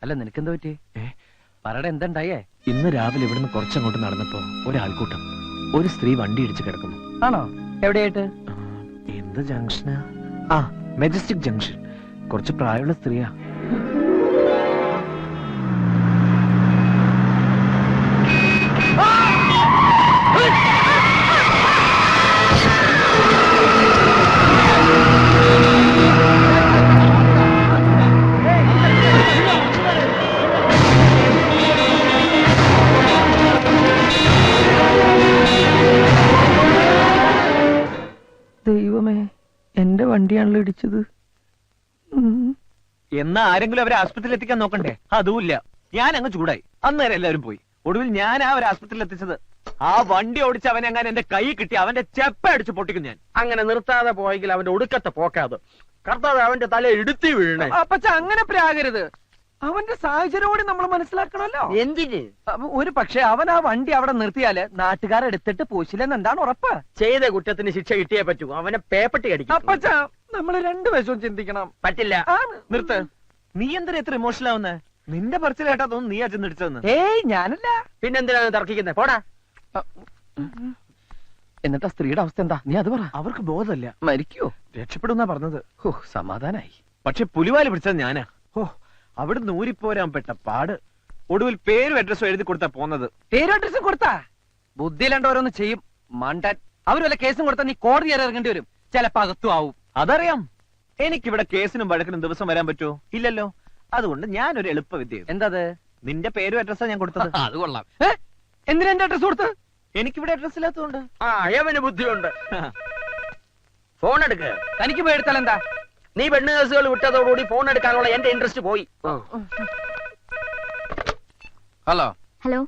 അല്ല നിനക്കെന്താ പറ്റി? പറയുടെ എന്തുണ്ടായേ? ഇന്ന് രാവിലെ ഇവിടുന്ന് കുറച്ചങ്ങോട്ട് നടന്നപ്പോ ഒരാൾക്കൂട്ടം, ഒരു സ്ത്രീ വണ്ടി ഇടിച്ച് കിടക്കുന്നു. ആണോ? എവിടെയായിട്ട്? എന്ത് ജംഗ്ഷന്? ആ, മെജസ്റ്റിക് ജംഗ്ഷൻ. കുറച്ച് പ്രായമുള്ള സ്ത്രീയാ. ദൈവമേ, എന്റെ വണ്ടിയാണല്ലോ ഇടിച്ചത്. എന്നാ ആരെങ്കിലും അവരെ ആസ്പത്രിയിൽ എത്തിക്കാൻ നോക്കണ്ടേ? അതുമില്ല. ഞാൻ അങ്ങ് ചൂടായി. അന്നേരം എല്ലാവരും പോയി. ഒടുവിൽ ഞാൻ അവരെ ആസ്പത്രിയിൽ എത്തിച്ചത്. ആ വണ്ടി ഓടിച്ച് അവൻ അങ്ങനെ എന്റെ കൈ കിട്ടി അവന്റെ ചെപ്പ അടിച്ച് പൊട്ടിക്കും ഞാൻ. അങ്ങനെ നിർത്താതെ പോയെങ്കിൽ അവന്റെ ഒടുക്കത്തെ പോക്കാത്. കർത്താവ് അവന്റെ തല ഇടുത്തി വീഴണേ. അപ്പച്ച അങ്ങനെ പ്രാകരുത്. അവന്റെ സാഹചര്യം കൂടി നമ്മൾ മനസ്സിലാക്കണമല്ലോ. എന്തിന്? ഒരു പക്ഷെ അവൻ ആ വണ്ടി അവിടെ നിർത്തിയാല് നാട്ടുകാരെടുത്തിട്ട് പോശില്ലെന്ന് എന്താണ് ഉറപ്പ്? ചെയ്ത കുറ്റത്തിന് ശിക്ഷ കിട്ടിയേ പറ്റൂ. അവനെ പേപ്പട്ടി അടിക്കും. അപ്പച്ച നമ്മൾ രണ്ടു വശവും ചിന്തിക്കണം. പറ്റില്ല. നിർത്ത്. നീ എന്തിനാ എത്ര ഇമോഷണൽ ആവുന്നേ? നിന്റെ പറച്ചിൽ കേട്ടാ തോന്നുന്നു നീ അച്ഛൻ ഇടിച്ചതെന്ന്. ഏയ് ഞാനല്ല. പിന്നെന്തിനാണ് തർക്കിക്കുന്നത്? പോടാ. എന്നിട്ട് ആ സ്ത്രീയുടെ അവസ്ഥ എന്താ? നീ അത് പറ. അവർക്ക് ബോധമല്ല. മരിക്കോ? രക്ഷപ്പെടുന്നാ പറഞ്ഞത്. ഓ, സമാധാനായി. പക്ഷെ പുലിവാല് പിടിച്ചത് ഞാനാ. ഓ, അവിടെ നൂരിപ്പോരാൻ പെട്ട പാട്. ഒടുവിൽ പേരും അഡ്രസ്സും എഴുതി കൊടുത്താ പോന്നത്. പേരും അഡ്രസ്സും കൊടുത്താ? ബുദ്ധിയിലണ്ട ഓരോന്ന് ചെയ്യും മണ്ടൻ. അവര് വല്ല കേസും കൊടുത്താൽ നീ കോടതി കയറി ഇറങ്ങേണ്ടി വരും. ചിലപ്പോ അകത്തും ആവും. അതറിയാം. എനിക്കിവിടെ കേസിനും വഴക്കിനും ദിവസം വരാൻ പറ്റുമോ? ഇല്ലല്ലോ. അതുകൊണ്ട് ഞാനൊരു എളുപ്പ വിദ്യ. എന്താ? നിന്റെ പേരും അഡ്രസ്സാ ഞാൻ കൊടുത്തത്. അത് കൊള്ളാം. എന്തിനാ എന്റെ അഡ്രസ് കൊടുത്ത്? എനിക്കിവിടെ അഡ്രസ് ഇല്ലാത്തതുകൊണ്ട്. ആ, അയവന് ബുദ്ധിയുണ്ട്. ഫോൺ എടുക്ക്. തനിക്ക് പോയി എടുത്താൽ എന്താ? നീ പെണ്ണ് കേസുകൾ വിട്ടതോടുകൂടി ഫോൺ എടുക്കാനുള്ള എന്റെ ഇൻട്രസ്റ്റ് പോയി. ഹലോ ഹലോ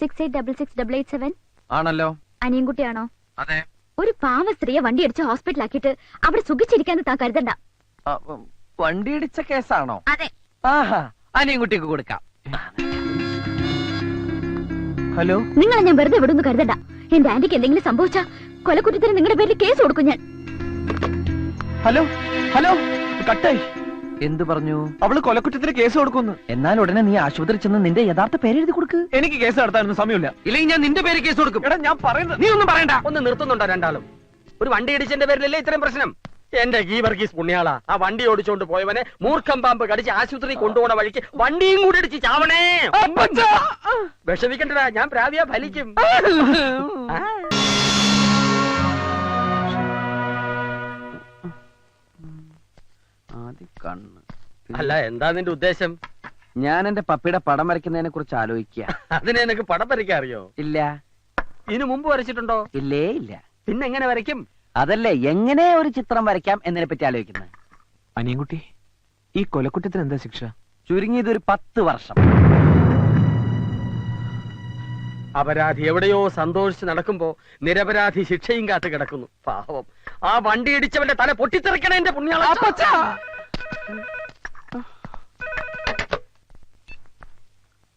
68668887 ആണല്ലോ. അനിയൻകുട്ടിയാണോ? അതെ. ഒരു പാവ സ്ത്രീയെ വണ്ടി അടിച്ച് ഹോസ്പിറ്റലാക്കിയിട്ട് അവിടെ സുഖിച്ചിരിക്കാന്ന് താൻ കരുതണ്ട. വണ്ടി ഇടിച്ച കേസാണോ? അതെ. ആഹാ, അനിയൻകുട്ടിക്ക് കൊടുക്കാം. ഹലോ, നിങ്ങളെ ഞാൻ വെറുതെ വിടുന്നു കരുതണ്ട. എന്റെ ആന്റിക്ക് എന്തെങ്കിലും സംഭവിച്ചാ കൊലക്കുറ്റത്തിന് നിങ്ങളുടെ പേരിൽ കേസ് കൊടുക്കും ഞാൻ. Hello, hello. കട്ടായി. എന്ത് പറഞ്ഞു? അവള് കൊലക്കുറ്റത്തിന് കേസ് കൊടുക്കുന്നു. എന്നാൽ ഉടനെ നീ ആശുപത്രി ചെന്ന് നിന്റെ യഥാർത്ഥ പേരെഴുതി കൊടുക്ക്. എനിക്ക് കേസ് നടത്താനൊന്നും സമയമില്ല. ഇല്ലെങ്കിൽ ഞാൻ നിന്റെ പേര് കേസ് കൊടുക്കും. എടാ, ഞാൻ പറയുന്നത് നീ ഒന്നും പറയണ്ട. ഒന്ന് നിർത്തുന്നുണ്ടോ രണ്ടാളും? ഒരു വണ്ടി ഇടിച്ചതിന്റെ പേരിലല്ലേ ഇത്രയും പ്രശ്നം? എന്റെ ഗീവർഗീസ് പുണ്യാളാ, ആ വണ്ടി ഓടിച്ചോണ്ട് പോയവനെ മൂർഖം പാമ്പ് കടിച്ച് ആശുപത്രി കൊണ്ടുപോണ വഴിക്ക് വണ്ടിയും കൂടി ഇടിച്ച് ചാവണേ. വിഷമിക്കണ്ടടാ, ഞാൻ പ്രാവിയാ ഫലിക്കും. അല്ല, എന്താ നിന്റെ ഉദ്ദേശം? ഞാൻ എന്റെ പപ്പിയുടെ പടം വരയ്ക്കുന്നതിനെ കുറിച്ച് ആലോചിക്കുക. അതിനെ നിനക്ക് പടം വരയ്ക്കാൻ അറിയോ? ഇല്ല. ഇതിനു മുമ്പ് വരച്ചിട്ടുണ്ടോ? ഇല്ലേ ഇല്ല. പിന്നെ എങ്ങനെ വരയ്ക്കും? അതല്ലേ എങ്ങനെ ഒരു ചിത്രം വരയ്ക്കാം എന്നതിനെ പറ്റി ആലോചിക്കുന്നത്. അനിയൻകുട്ടി, ഈ കൊലക്കുറ്റത്തിന് എന്താ ശിക്ഷ? ചുരുങ്ങിയത് ഒരു 10 വർഷം. അപരാധി എവിടെയോ സന്തോഷിച്ച് നടക്കുമ്പോ നിരപരാധി ശിക്ഷയും കാത്ത് കിടക്കുന്നു. പാവം, ആ വണ്ടി ഇടിച്ചവന്റെ തല പൊട്ടിത്തെറിക്കണ എന്റെ പുണ്യാള.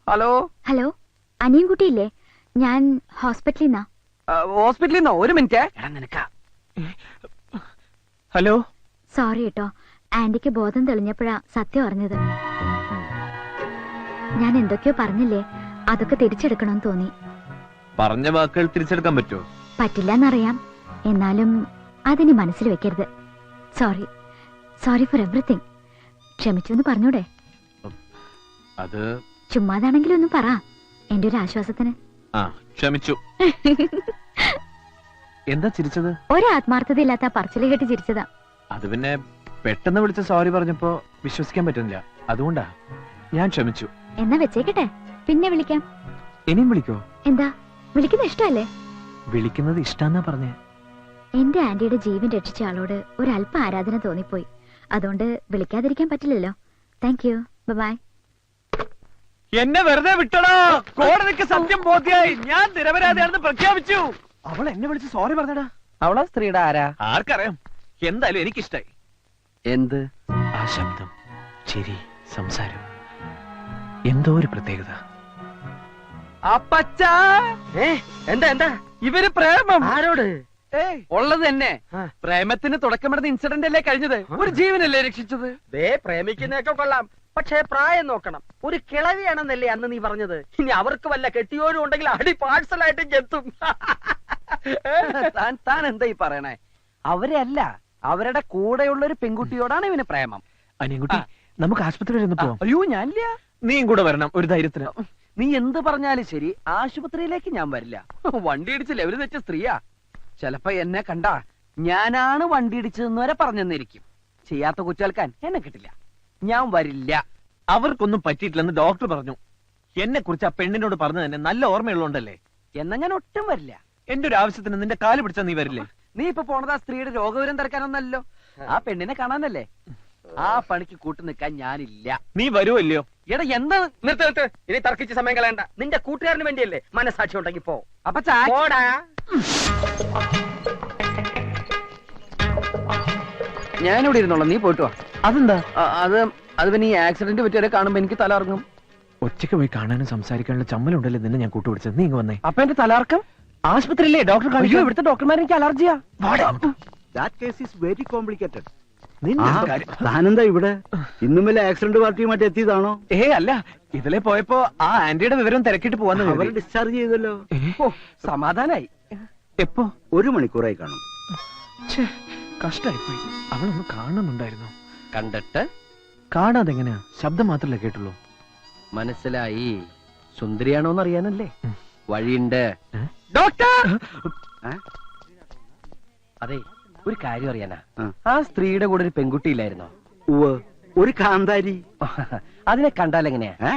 Hello hello, അനിയൻകുട്ടിയില്ലേ? ഞാൻ ഹോസ്പിറ്റലിൽ നിന്നാ. ഹോസ്പിറ്റലിൽ നിന്നോ? ഒരു മിനിറ്റ്. ഹലോ. സോറി കേട്ടോ, ആന്റിക്ക് ബോധം തെളിഞ്ഞപ്പോഴാ സത്യം അറിഞ്ഞത്. ഞാൻ എന്തൊക്കെയോ പറഞ്ഞില്ലേ, അതൊക്കെ തിരിച്ചെടുക്കണമെന്ന് തോന്നി. പറഞ്ഞ വാക്കുകൾ തിരിച്ചെടുക്കാൻ പറ്റുമോ? പറ്റില്ലെന്നറിയാം, എന്നാലും അതിനി മനസ്സിൽ വെക്കരുത്. Sorry, sorry four everything. ക്ഷമിച്ചു എന്ന് പറഞ്ഞൂടെ? അത് ചുമ്മാതാണെങ്കിലും ഒന്ന് പറ, എന്റെ ഒരു ആശ്വാസത്തിന്. ക്ഷമിച്ചു. എന്താ ചിരിച്ചത്? ഒരാത്മാർത്ഥതയില്ലാത്ത പറച്ചില് കേട്ട് ചിരിച്ചതാ. അത് പിന്നെ പെട്ടെന്ന് വിളിച്ച സോറി പറഞ്ഞപ്പോ വിശ്വസിക്കാൻ പറ്റുന്നില്ല, അതുകൊണ്ടാ. ഞാൻ ക്ഷമിച്ചു. എന്നാ വെച്ചേക്കട്ടെ, പിന്നെ വിളിക്കാം. ഇനിയും വിളിക്കോ? എന്താ, വിളിക്കുന്ന ഇഷ്ടല്ലേ? വിളിക്കുന്നത് ഇഷ്ടാന്നാ പറഞ്ഞേ. എന്റെ ആന്റിയുടെ ജീവൻ രക്ഷിച്ച ആളോട് ഒരല്പ ആരാധന തോന്നിപ്പോയി. അതുകൊണ്ട് വിളിക്കാതിരിക്കാൻ പറ്റില്ലല്ലോ. Thank you, bye. എന്നെ വെറുതെ വിട്ടടാ. കോടതിക്ക് സത്യം ബോധ്യായി. ഞാൻ നിരപരാധിയാണെന്ന് പ്രഖ്യാപിച്ചു. അവൾ എന്നെ വിളിച്ച് സോറി പറഞ്ഞടാ. അവളാ സ്ത്രീയുടെ ആരാ? ആർക്കറിയാം. എന്തായാലും എനിക്കിഷ്ടായി. എന്ത്? ആ ശബ്ദം, ചിരി, സംസാരം, എന്തോ ഒരു പ്രത്യേകത. അപ്പച്ചാ, എന്താ എന്താ ഇവര് പ്രേമം. ആരോട്? ഉള്ളത് തന്നെ. പ്രേമത്തിന് തുടക്കമിടുന്ന ഇൻസിഡന്റ് അല്ലേ കഴിഞ്ഞത്? ഒരു ജീവനല്ലേ രക്ഷിച്ചത്? പ്രേമിക്കുന്നതൊക്കെ കൊള്ളാം, പക്ഷേ പ്രായം നോക്കണം. ഒരു കിളവിയാണെന്നല്ലേ അന്ന് നീ പറഞ്ഞത്. ഇനി അവർക്ക് വല്ല കെട്ടിയോരും ഉണ്ടെങ്കിൽ അടി പാഴ്സലായിട്ട് ചെത്തും. താൻ എന്താ ഈ പറയണേ? അവരെ അല്ല, അവരുടെ കൂടെയുള്ള ഒരു പെൺകുട്ടിയോടാണ് ഇവന് പ്രേമം. അനിയൻകുട്ടി, നമുക്ക് ആശുപത്രി വരെ ഒന്ന് പോവാം. അയ്യോ ഞാനില്ല. നീയും കൂടെ വരണം ഒരു ധൈര്യത്തിന്. നീ എന്ത് പറഞ്ഞാലും ശരി, ആശുപത്രിയിലേക്ക് ഞാൻ വരില്ല. വണ്ടി ഇടിച്ച് ലെവല് തെറ്റ സ്ത്രീയാ. ചിലപ്പോ എന്നെ കണ്ടാ ഞാനാണ് വണ്ടി ഇടിച്ചതെന്ന് വരെ പറഞ്ഞെന്നിരിക്കും. ചെയ്യാത്ത കുറ്റേൽക്കാൻ എന്നെ കിട്ടില്ല. ഞാൻ വരില്ല. അവർക്കൊന്നും പറ്റിയിട്ടില്ലെന്ന് ഡോക്ടർ പറഞ്ഞു. എന്നെ കുറിച്ച് ആ പെണ്ണിനോട് പറഞ്ഞു തന്നെ നല്ല ഓർമ്മയുള്ളതുകൊണ്ടല്ലേ. എന്നാ ഞാൻ ഒട്ടും വരില്ല. എന്റെ ഒരു ആവശ്യത്തിന് നിന്റെ കാല് പിടിച്ചാ നീ വരില്ലേ? നീ ഇപ്പൊ പോണത് ആ സ്ത്രീയുടെ രോഗവിവരം തിരക്കാനൊന്നല്ലോ, ആ പെണ്ണിനെ കാണാനല്ലേ. ആ പണിക്ക് കൂട്ടു നിൽക്കാൻ ഞാനില്ല. നീ വരുമല്ലയോ? എടാ എന്താ? നിർത്ത്. ഇനി തർക്കിച്ച് സമയം കളയണ്ട. നിന്റെ കൂട്ടുകാരന് വേണ്ടിയല്ലേ. മനസാക്ഷി ഉണ്ടെങ്കിൽ പോ. അപ്പൊ പോടാ. ഞാനിവിടെ ഇരുന്നോളാം, നീ പോയിട്ട് വാ. അതെന്താ? അത് പിന്നെ ഈ ആക്സിഡന്റ് പറ്റിയവരെ കാണുമ്പോ എനിക്ക് തലർങ്ങും. ഒറ്റയ്ക്ക് പോയി കാണാനും സംസാരിക്കാനുള്ള ചമ്മലുണ്ടല്ലോ നിന്നെ ഞാൻ കൂട്ടുപിടിച്ചത്. നീ ഇങ്ങ് വന്നേ. അപ്പൊ എന്റെ തലർക്കം ആശുപത്രിയില്ലേ ഡോക്ടർ അയ്യോ, കാണിക്കോ? ഇവിടുത്തെ ഡോക്ടർമാർ എനിക്ക് അലർജിയാ. That case is very complicated. നിന്റെ കാര്യം. താനെന്താ ഇവിടെ? ഇന്നും വല്ല ആക്സിഡന്റ് പാർട്ടിയുമായിട്ട് എത്തിയതാണോ? അല്ല, ഇതിലെ പോയപ്പോ ആ ആന്റിയുടെ വിവരം തിരക്കിട്ട് പോവാന്ന് അവരെ കരുതി. ഡിസ്ചാർജ് ചെയ്തല്ലോ. ഓ, സമാധാനായി. എപ്പോ? 1 മണിക്കൂറായി കാണും. കഷ്ടായിപ്പോയി. അവളൊന്ന് കാണുന്നുണ്ടായിരുന്നു. കണ്ടിട്ട് കാണാതെ എങ്ങനെയാ? ശബ്ദം മാത്രല്ലേ കേട്ടുള്ളൂ. മനസ്സിലായി. സുന്ദരിയാണോന്ന് അറിയാനല്ലേ. ഉം. വഴിയുണ്ട്. ഏ? ഡോക്ടർ, ഏ? അതെ, ഒരു കാര്യം അറിയാനാ. ആ. ആ സ്ത്രീയുടെ കൂടെ ഒരു പെൺകുട്ടി ഇല്ലായിരുന്നോ? ഉവ്വ്, ഒരു കാന്താരി. അതിനെ കണ്ടാൽ എങ്ങനെയാ? ഏ?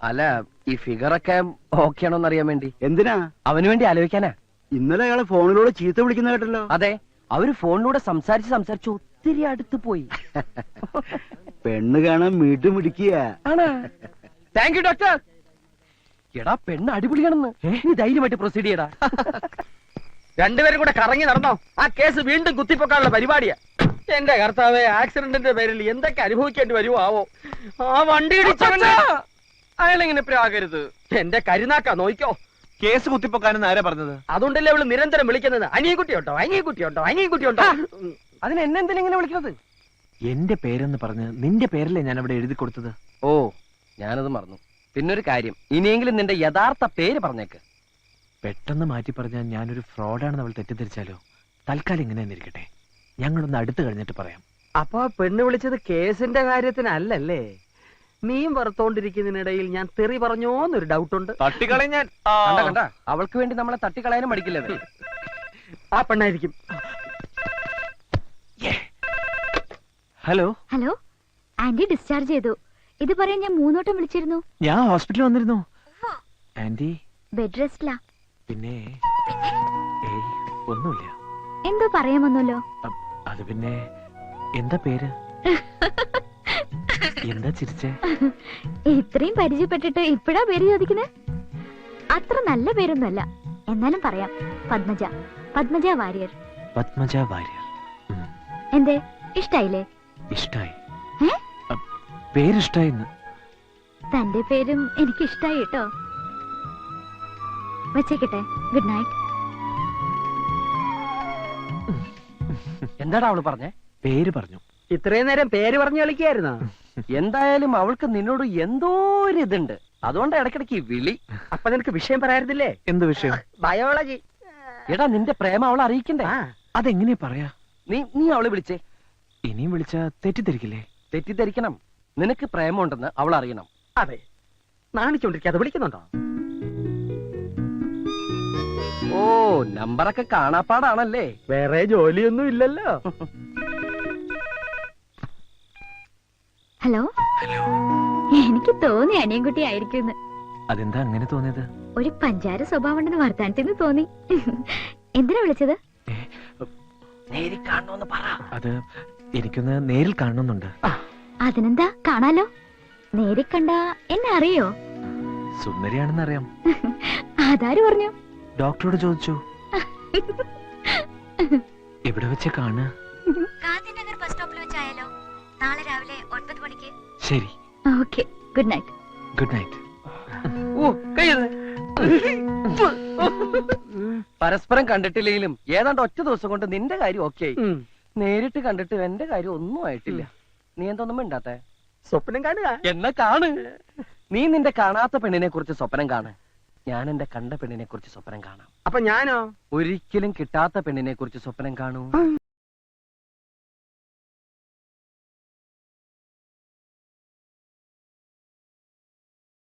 അല്ല, ഈ ഫിഗറൊക്കെ ഓക്കെ ആണോന്ന് അറിയാൻ വേണ്ടി. എന്തിനാ? അവന് വേണ്ടി ആലോചിക്കാനാ. ഇന്നലെ അയാളെ ഫോണിലൂടെ ചീത്ത വിളിക്കുന്ന കേട്ടല്ലോ. അതെ, അവര് ഫോണിലൂടെ സംസാരിച്ച് ഒത്തിരി അടുത്ത് പോയി. പെണ്ണ് കാണാൻ വീണ്ടും പിടിക്കുക. ആണോ? Thank you doctor. എടാ, പെണ്ണ് അടിപൊളിയാണെന്ന്. നീ ധൈര്യമായിട്ട് പ്രൊസീഡ് ചെയ്യടാ. രണ്ടുപേരും കൂടെ കറങ്ങി നടന്നോ? ആ കേസ് വീണ്ടും കുത്തിപ്പൊക്കാനുള്ള പരിപാടിയാ. എന്റെ കർത്താവേ, ആക്സിഡന്റിന്റെ പേരിൽ എന്തൊക്കെ അനുഭവിക്കേണ്ടി വരുമോ ആവോ. ആ വണ്ടി ഇടിച്ചവന്റെ അയാളെങ്ങനെ പ്രാകരുത്. എന്റെ കരുനാക്കാ, നോയിക്കോ. കേസ് കുത്തിപ്പൊക്കാനെന്ന് ആരാ പറഞ്ഞത്? അതുകൊണ്ടല്ലേ അവള് നിരന്തരം വിളിക്കുന്നത്. അനിയൻകുട്ടിയുണ്ടോ, അനിയൻകുട്ടിയുണ്ടോ, അനിയൻകുട്ടിയുണ്ടോ. അതിന് എന്നെന്തിനാ ഇങ്ങനെ വിളിക്കുന്നത്? എന്റെ പേരെന്ന് പറഞ്ഞ് നിന്റെ പേരല്ലേ ഞാൻ അവിടെ എഴുതി കൊടുത്തത്. ഓ, ഞാനത് മറന്നു. പിന്നൊരു കാര്യം, ഇനിയെങ്കിലും നിന്റെ യഥാർത്ഥ പേര് പറഞ്ഞേക്ക്. പെട്ടെന്ന് മാറ്റി പറഞ്ഞാൽ ഞാനൊരു ഫ്രോഡാണെന്ന് അവൾ തെറ്റിദ്ധരിച്ചാലോ? തൽക്കാലം ഇങ്ങനെ തന്നെ ഇരിക്കട്ടെ. ഞങ്ങളൊന്ന് അടുത്ത് കഴിഞ്ഞിട്ട് പറയാം. അപ്പൊ പെണ്ണ് വിളിച്ചത് കേസിന്റെ കാര്യത്തിനല്ലല്ലേ? നീയും വറുത്തോണ്ടിരിക്കുന്നതിനിടയിൽ ഞാൻ തെറി പറഞ്ഞോന്നൊരു ഡൗട്ടുണ്ട്. തട്ടിക്കളയും ഞാൻ. കണ്ട, അവൾക്ക് വേണ്ടി നമ്മളെ തട്ടിക്കളയാനും മടിക്കില്ല അവര്. ആ പെണ്ണായിരിക്കും. ഹലോ. ഹലോ, ആന്റി ഡിസ്ചാർജ് ചെയ്തു. ഇത് പറയാൻ ഞാൻ 3 വട്ടം വിളിച്ചിരുന്നു. ഞാൻ ഹോസ്പിറ്റലിൽ വന്നിരുന്നു. ആന്റി ബെഡ് റെസ്റ്റിലാ. പിന്നെ ഏയ് ഒന്നുമില്ല. എന്തോ പറയാമെന്നല്ലോ. അത് പിന്നെ എന്താ പേര്? എന്താ ചിരിച്ചേ? ഇത്രയും പരിചയപ്പെട്ടിട്ട് ഇപ്പഴാ പേര് ചോദിക്കുന്നത്? അത്ര നല്ല പേരൊന്നുമല്ല, എന്നാലും പറയാം. പത്മജ വാര്യർ. പത്മജ വാര്യർ. എന്തേ, ഇഷ്ടായില്ലേ? ഇഷ്ടായി. ഏ? പേരിഷ്ടായിന്ന്. തന്റെ പേരും എനിക്ക് ഇഷ്ടായി കേട്ടോ. വെച്ചേക്കട്ടെ. Good night. എന്താടാ അവള് പറഞ്ഞേ? പേര് പറഞ്ഞു. ഇത്രയും നേരം പേര് പറഞ്ഞു കളിക്കായിരുന്നോ? എന്തായാലും അവൾക്ക് നിന്നോട് എന്തോ ഒരു ഇതുണ്ട്. അതുകൊണ്ട് ഇടയ്ക്കിടയ്ക്ക് വിളി. അപ്പൊ നിനക്ക് വിഷയം പറയാറില്ലേ? എന്ത് വിഷയം? ബയോളജി. എടാ, നിന്റെ പ്രേമം അവളെ അറിയിക്കണ്ടേ? അതെങ്ങനെ പറയാ? നീ അവളെ വിളിച്ചേ. ഇനിയും വിളിച്ചാ തെറ്റിദ്ധരിക്കില്ലേ? തെറ്റിദ്ധരിക്കണം. നിനക്ക് പ്രേമമുണ്ടെന്ന് അവൾ അറിയണം. അതെ, നാണിച്ചോണ്ടിരിക്കാതെ വിളിക്കുന്നുണ്ടോ? ഓ, നമ്പറൊക്കെ കാണാപ്പാടാണല്ലേ. വേറെ ജോലിയൊന്നും ഇല്ലല്ലോ. ഹലോ. എനിക്ക് തോന്നി അനിയൻകുട്ടി ആയിരിക്കും. അതെന്താ അങ്ങനെ തോന്നിയത്? ഒരു പഞ്ചാര സ്വഭാവം ഉണ്ടെന്ന് വർത്താനത്തിന് തോന്നി. എന്തിനാ വിളിച്ചത്? നേരി കാണണോന്ന് പറ. അത് എനിക്കൊന്ന് നേരിൽ കാണണമെന്നുണ്ട്. അതിനെന്താ, കാണാലോ. നേരിൽ കണ്ട എന്നെ അറിയോ? സുന്ദരിയാണെന്ന് അറിയാം. അതാര് പറഞ്ഞു? ഡോക്ടറോട് ചോദിച്ചു. എവിടെ വെച്ച് കാണുക? ഗാന്ധിനഗർ ബസ് സ്റ്റോപ്പിൽ വെച്ചായാലോ? നാളെ രാവിലെ 9 മണിക്ക്. ശരി. Okay, good night. Good night. ഓ, കയ്യത്. പരസ്പരം കണ്ടിട്ടില്ലെങ്കിലും ഏതാണ്ട് ഒറ്റ ദിവസം കൊണ്ട് നിന്റെ കാര്യം ഓക്കെ ആയി. നേരിട്ട് കണ്ടിട്ട് എന്റെ കാര്യം ഒന്നും ആയിട്ടില്ല. നീ എന്തൊന്നും മിണ്ടാത്തെ? സ്വപ്നം കാണുക. എന്നെ കാണ്. നീ നിന്റെ കാണാത്ത പെണ്ണിനെ കുറിച്ച് സ്വപ്നം കാണ്. ഞാൻ എന്റെ കണ്ട പെണ്ണിനെ കുറിച്ച് സ്വപ്നം കാണാം. അപ്പൊ ഞാനോ? ഒരിക്കലും കിട്ടാത്ത പെണ്ണിനെ കുറിച്ച് സ്വപ്നം കാണൂ.